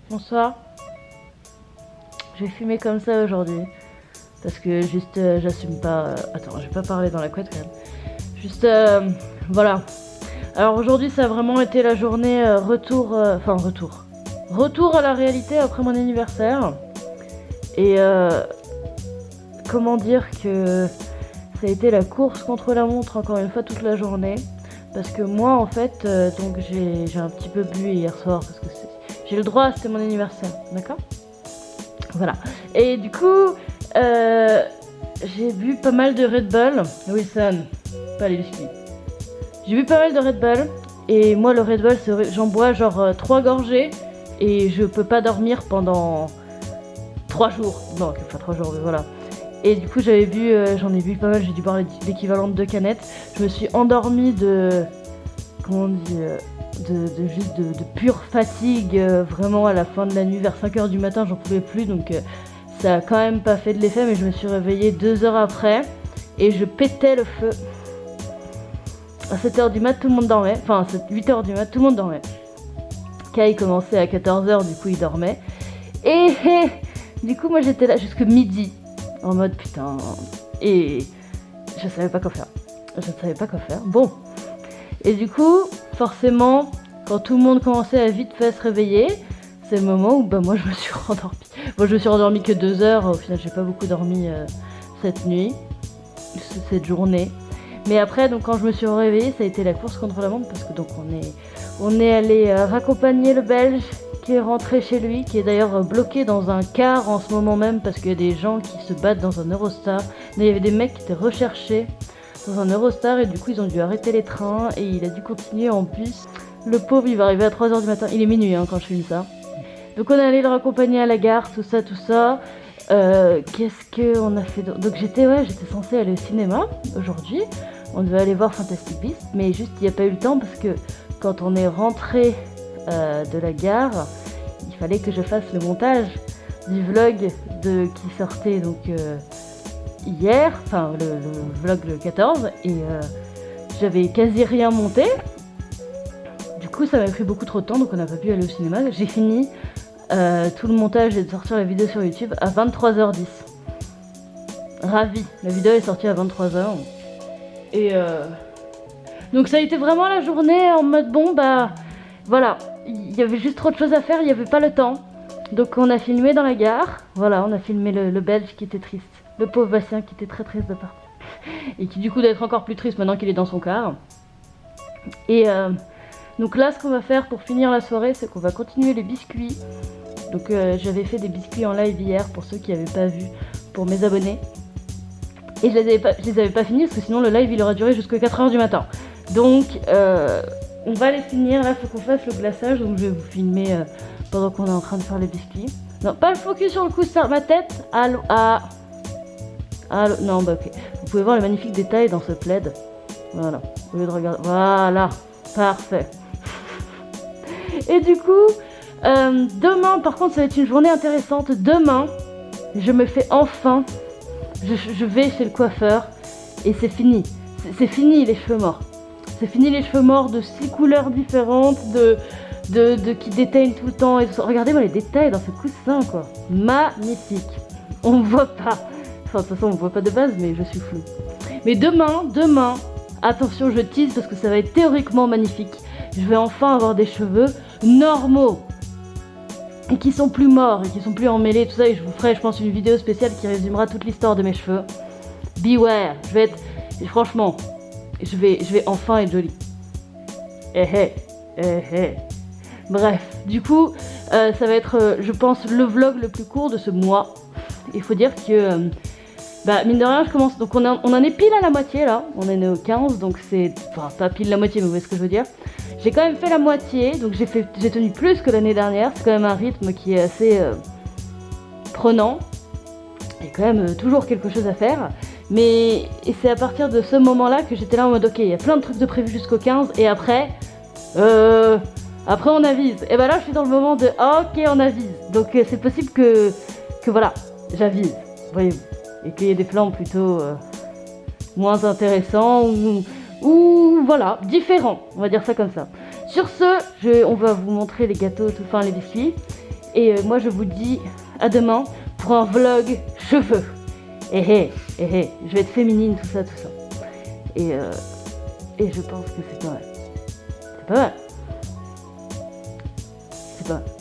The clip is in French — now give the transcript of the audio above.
Bonsoir. Je vais fumer comme ça aujourd'hui. Parce que juste, j'assume pas... Attends, je vais pas parler dans la couette quand même. Juste, voilà. Alors aujourd'hui, ça a vraiment été la journée retour... Enfin, retour. Retour à la réalité après mon anniversaire. Et comment dire que ça a été la course contre la montre encore une fois toute la journée. Parce que moi, en fait, donc j'ai un petit peu bu hier soir parce que j'ai le droit, c'était mon anniversaire, d'accord? Voilà. Et du coup, j'ai bu pas mal de Red Bull. Wilson, pas les biscuits. J'ai bu pas mal de Red Bull. Et moi, le Red Bull, j'en bois genre 3 gorgées. Et je peux pas dormir pendant 3 jours. Non, enfin 3 jours, mais voilà. Et du coup, j'en ai bu pas mal. J'ai dû boire l'équivalent de 2 canettes. Je me suis endormie de... Comment on dit de pure fatigue, vraiment à la fin de la nuit, vers 5h du matin, j'en pouvais plus, donc ça a quand même pas fait de l'effet, mais je me suis réveillée 2 heures après, et je pétais le feu. À 7h du mat, tout le monde dormait, enfin 8h du mat, tout le monde dormait. Kai commençait à 14h, du coup il dormait, et du coup moi j'étais là jusque midi, en mode putain, et je savais pas quoi faire. Bon. Et du coup, forcément, quand tout le monde commençait à vite fait se réveiller, c'est le moment où moi je me suis rendormie. Moi je me suis rendormie que 2 heures, au final j'ai pas beaucoup dormi cette nuit, cette journée. Mais après, donc quand je me suis réveillée, ça a été la course contre la montre parce que donc on est allé raccompagner le Belge qui est rentré chez lui, qui est d'ailleurs bloqué dans un car en ce moment même parce qu'il y a des gens qui se battent dans un Eurostar. Il y avait des mecs qui étaient recherchés dans un Eurostar et du coup ils ont dû arrêter les trains et il a dû continuer en bus. Le pauvre il va arriver à 3h du matin, il est minuit quand je filme ça. Donc on est allé le raccompagner à la gare, tout ça. Qu'est-ce qu'on a fait donc j'étais censée aller au cinéma aujourd'hui. On devait aller voir Fantastic Beasts, mais juste il n'y a pas eu le temps parce que quand on est rentré de la gare, il fallait que je fasse le montage du vlog qui sortait donc hier, enfin le vlog le 14, et j'avais quasi rien monté. Du coup ça m'a pris beaucoup trop de temps, donc on n'a pas pu aller au cinéma. J'ai fini tout le montage et de sortir la vidéo sur YouTube à 23h10. Ravie, la vidéo est sortie à 23h. Et donc ça a été vraiment la journée en mode bon bah voilà, il y avait juste trop de choses à faire, il n'y avait pas le temps. Donc on a filmé dans la gare, voilà, on a filmé le Belge qui était triste. Le pauvre Bastien qui était très triste de partir. Et qui du coup doit être encore plus triste maintenant qu'il est dans son car. Et donc là ce qu'on va faire pour finir la soirée, c'est qu'on va continuer les biscuits. Donc j'avais fait des biscuits en live hier pour ceux qui n'avaient pas vu, pour mes abonnés. Et je les avais pas finis parce que sinon le live il aurait duré jusqu'à 4h du matin. Donc on va les finir, là faut qu'on fasse le glaçage, donc je vais vous filmer pendant qu'on est en train de faire les biscuits. Non, pas le focus sur le coussin, ma tête. Allô, non, bah ok. Vous pouvez voir les magnifiques détails dans ce plaid. Voilà, au lieu de regarder. Voilà, parfait. Et du coup, demain, par contre, ça va être une journée intéressante. Demain, je me fais enfin. Je vais chez le coiffeur et c'est fini. C'est fini les cheveux morts. C'est fini les cheveux morts de 6 couleurs différentes, qui déteignent tout le temps. Et tout ça. Regardez-moi les détails dans ce coussin, quoi. Magnifique. On voit pas. Enfin, de toute façon, on voit pas de base, mais je suis floue. Mais demain, attention, je tease parce que ça va être théoriquement magnifique. Je vais enfin avoir des cheveux normaux. Et qui sont plus morts, et qui sont plus emmêlés, tout ça. Et je vous ferai, je pense, une vidéo spéciale qui résumera toute l'histoire de mes cheveux. Beware. Je vais être... Franchement, je vais enfin être jolie. Bref, du coup, ça va être, je pense, le vlog le plus court de ce mois. Il faut dire que, mine de rien, je commence. Donc, on en est pile à la moitié là. On est au 15, donc c'est. Enfin, pas pile la moitié, mais vous voyez ce que je veux dire. J'ai quand même fait la moitié, donc j'ai tenu plus que l'année dernière. C'est quand même un rythme qui est assez prenant. Il y a quand même toujours quelque chose à faire. Et c'est à partir de ce moment-là que j'étais là en mode ok, il y a plein de trucs de prévu jusqu'au 15, et après on avise. Et bah là je suis dans le moment de ok, on avise. Donc c'est possible que voilà, j'avise, voyez-vous. Et qu'il y ait des plans plutôt moins intéressants ou voilà, différents, on va dire ça comme ça. Sur ce, on va vous montrer les gâteaux, enfin les biscuits. Et moi je vous dis à demain pour un vlog cheveux. Je vais être féminine, tout ça. Et je pense que c'est pas mal. C'est pas mal. C'est pas mal.